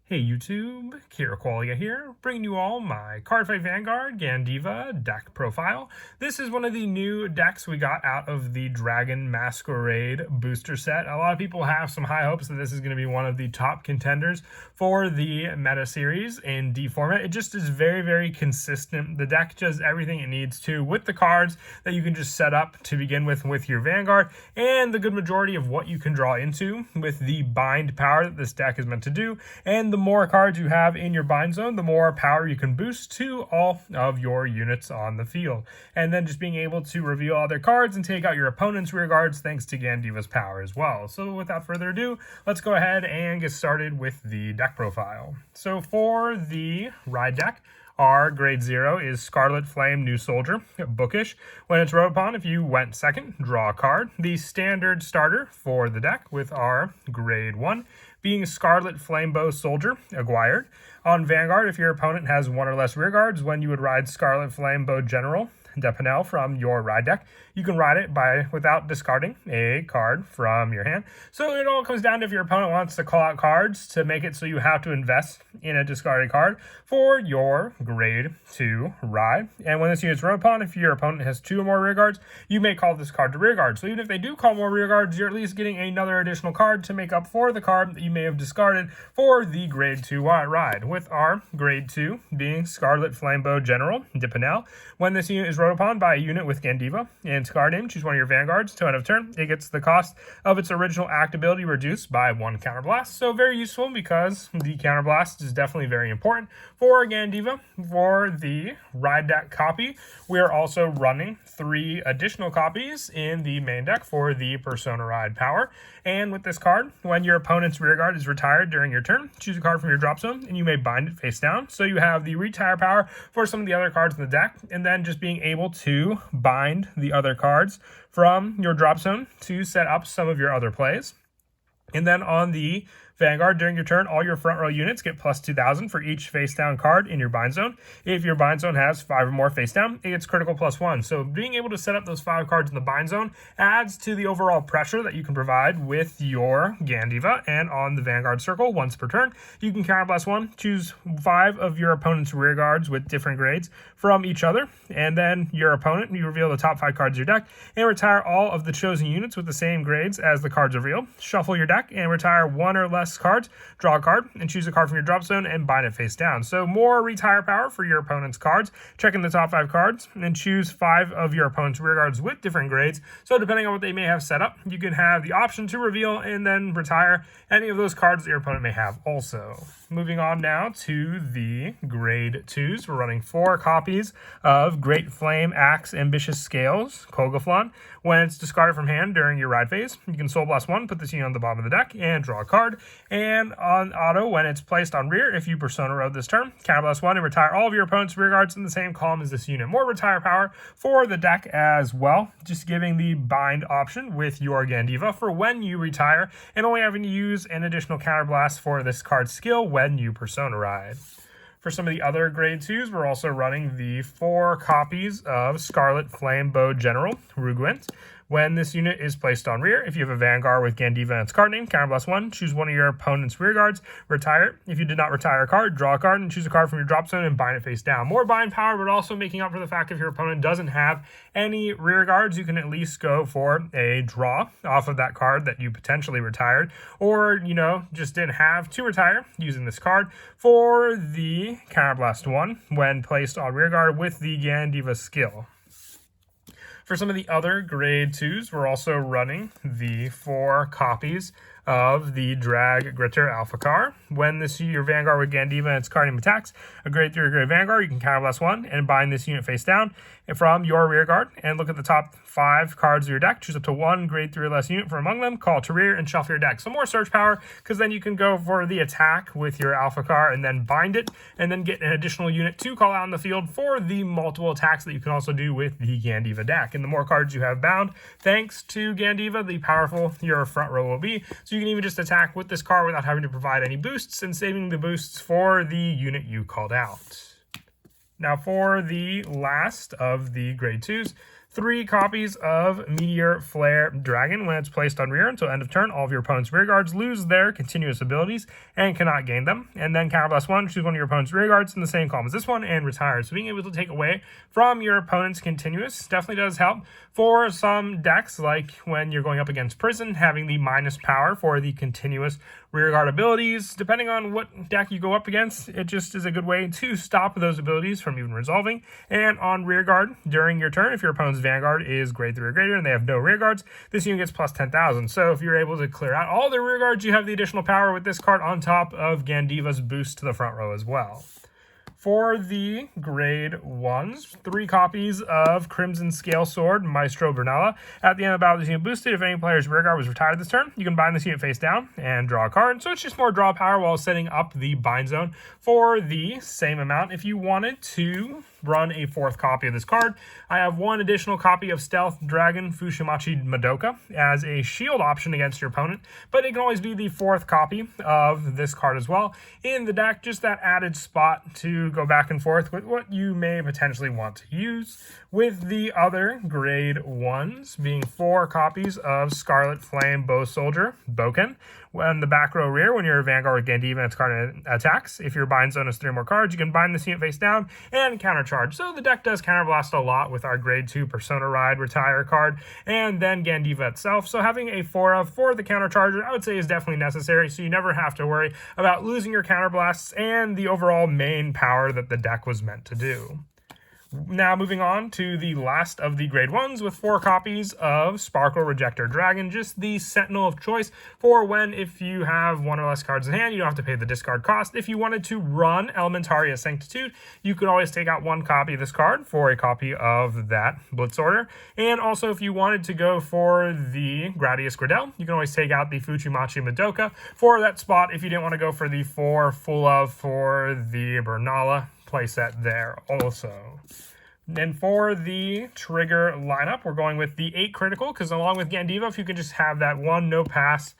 Hey YouTube, Kira Qualia here, bringing you all my Cardfight Vanguard Gandeeva deck profile. This is one of the new decks we got out of the Dragon Masquerade booster set. A lot of people have some high hopes that this is going to be one of the top contenders for the meta series in D format. It just is very, very consistent. The deck does everything it needs to with the cards that you can just set up to begin with your Vanguard, and the good majority of what you can draw into with the bind power that this deck is meant to do. And the more cards you have in your bind zone, the more power you can boost to all of your units on the field. And then just being able to reveal other cards and take out your opponent's rear guards thanks to Gandeeva's power as well. So without further ado, let's go ahead and get started with the deck profile. So for the ride deck, our grade 0 is Scarlet Flame New Soldier, bookish. When it's rode upon, if you went second, draw a card. The standard starter for the deck with our grade 1 being Scarlet Flamebow Soldier, Aguirre. On Vanguard, if your opponent has one or less rear guards, when you would ride Scarlet Flamebow General Depanel from your ride deck, you can ride it without discarding a card from your hand. So it all comes down to if your opponent wants to call out cards to make it so you have to invest in a discarded card for your grade 2 ride. And when this unit's rode upon, if your opponent has 2 or more rear guards, you may call this card to rear guard. So even if they do call more rear guards, you're at least getting another additional card to make up for the card that you may have discarded for the grade 2 ride. With our grade 2 being Scarlet Flamebow General Depanel. When this unit is rode upon by a unit with Gandeeva and card name, choose one of your Vanguards to end of turn. It gets the cost of its original act ability reduced by 1 counterblast. So very useful because the counterblast is definitely very important for Gandeeva. For the ride deck copy, we are also running 3 additional copies in the main deck for the Persona Ride power. And with this card, when your opponent's rear guard is retired during your turn, choose a card from your drop zone and you may bind it face down. So you have the retire power for some of the other cards in the deck, and then just being able to bind the other cards from your drop zone to set up some of your other plays. And then on the Vanguard, during your turn, all your front row units get plus 2,000 for each face down card in your bind zone. If your bind zone has 5 or more face down, it gets critical plus 1. So being able to set up those 5 cards in the bind zone adds to the overall pressure that you can provide with your Gandeeva. And on the Vanguard circle, once per turn, you can counterblast 1, choose 5 of your opponent's rear guards with different grades from each other. And then your opponent, you reveal the top 5 cards of your deck and retire all of the chosen units with the same grades as the cards revealed. Shuffle your deck and retire 1 or less cards, draw a card, and choose a card from your drop zone and bind it face down. So more retire power for your opponent's cards. Check in the top 5 cards and choose 5 of your opponent's rear guards with different grades. So depending on what they may have set up, you can have the option to reveal and then retire any of those cards that your opponent may have also. Moving on now to the grade 2s. We're running 4 copies of Great Flame Axe Ambitious Scales, Kogaflon. When it's discarded from hand during your ride phase, you can Soul Blast 1, put this unit on the bottom of the deck, and draw a card. And on auto, when it's placed on rear, if you Persona Road this turn, counterblast 1 and retire all of your opponent's rear guards in the same column as this unit. More retire power for the deck as well, just giving the bind option with your Gandeeva for when you retire, and only having to use an additional counterblast for this card's skill when you Persona Ride. For some of the other grade 2s, we're also running the 4 copies of Scarlet Flamebow General, Rugwent. When this unit is placed on rear, if you have a Vanguard with Gandeeva and its card name, counterblast 1, choose one of your opponent's rear guards, retire it. If you did not retire a card, draw a card and choose a card from your drop zone and bind it face down. More bind power, but also making up for the fact if your opponent doesn't have any rear guards, you can at least go for a draw off of that card that you potentially retired, or, just didn't have to retire using this card for the counterblast 1 when placed on rear guard with the Gandeeva skill. For some of the other grade 2s, we're also running the 4 copies of the Drag Gritter Alpha Car. When your Vanguard with Gandeeva and its card name attacks a grade 3 or grade Vanguard, you can counterblast 1 and bind this unit face down from your rear guard and look at the top 5 cards of your deck. Choose up to 1 grade 3 or less unit from among them, call it to rear, and shuffle your deck. So more search power, because then you can go for the attack with your Alpha Car and then bind it, and then get an additional unit to call out on the field for the multiple attacks that you can also do with the Gandeeva deck. And the more cards you have bound, thanks to Gandeeva, the powerful your front row will be. So you can even just attack with this card without having to provide any boosts and saving the boosts for the unit you called out. Now for the last of the grade 2s, 3 copies of Meteor Flare Dragon. When it's placed on rear until end of turn, all of your opponent's rear guards lose their continuous abilities and cannot gain them. And then counterblast 1, choose one of your opponent's rear guards in the same column as this one and retire. So being able to take away from your opponent's continuous definitely does help for some decks, like when you're going up against Prison, having the minus power for the continuous rear guard abilities. Depending on what deck you go up against, it just is a good way to stop those abilities from even resolving. And on rear guard during your turn, if your opponent's Vanguard is grade 3 or greater and they have no rear guards, this unit gets plus 10,000. So if you're able to clear out all their rear guards, you have the additional power with this card on top of Gandeeva's boost to the front row as well. For the grade 1s, 3 copies of Crimson Scale Sword Maestro Bernala. At the end of the battle, this unit boosted. If any player's rear guard was retired this turn, you can bind this unit face down and draw a card. So it's just more draw power while setting up the bind zone for the same amount. If you wanted to run a 4th copy of this card, I have 1 additional copy of Stealth Dragon Fushimachi Madoka as a shield option against your opponent, but it can always be the 4th copy of this card as well in the deck, just that added spot to go back and forth with what you may potentially want to use. With the other grade 1s being 4 copies of Scarlet Flame Bow Soldier Boken. When the back row rear, when you're a Vanguard with Gandeeva and its card attacks, if your bind zone has 3 more cards, you can bind this unit face down and countercharge. So the deck does counterblast a lot with our grade 2 Persona Ride Retire card and then Gandeeva itself. So having a 4 of for the countercharger, I would say, is definitely necessary, so you never have to worry about losing your counterblasts and the overall main power that the deck was meant to do. Now moving on to the last of the grade 1s with 4 copies of Sparkle Rejector Dragon, just the Sentinel of choice for when, if you have 1 or less cards in hand, you don't have to pay the discard cost. If you wanted to run Elementaria Sanctitude, you could always take out 1 copy of this card for a copy of that Blitz Order. And also, if you wanted to go for the Gradius Gradel, you can always take out the Fuchimachi Madoka for that spot if you didn't want to go for the 4 full of for the Bernala playset there also. And for the trigger lineup, we're going with the 8 critical, because along with Gandeeva, if you could just have that 1 no pass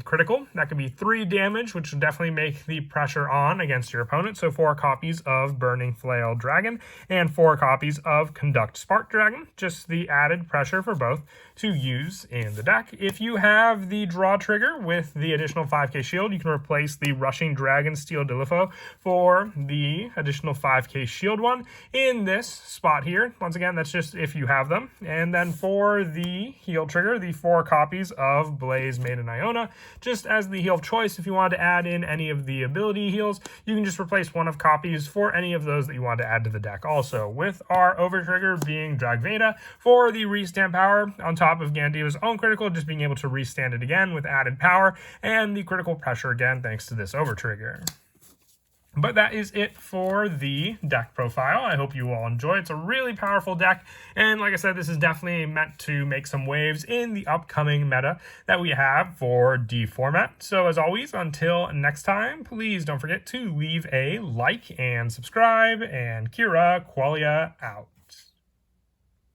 critical, that could be 3 damage, which will definitely make the pressure on against your opponent. So 4 copies of Burning Flail Dragon and 4 copies of Conduct Spark Dragon, just the added pressure for both to use in the deck. If you have the draw trigger with the additional 5k shield, you can replace the Rushing Dragon Steel Delifo for the additional 5k shield one in this spot here. Once again, that's just if you have them. And then for the heal trigger, the 4 copies of Blaze Maiden Iona, just as the heal of choice. If you wanted to add in any of the ability heals, you can just replace 1 of copies for any of those that you want to add to the deck. Also, with our over trigger being Dragveda for the restand power on top of Gandeeva's own critical, just being able to restand it again with added power and the critical pressure again thanks to this over trigger. But that is it for the deck profile. I hope you all enjoy. It's a really powerful deck, and like I said, this is definitely meant to make some waves in the upcoming meta that we have for D format. So as always, until next time, please don't forget to leave a like and subscribe, and Kira Qualia out.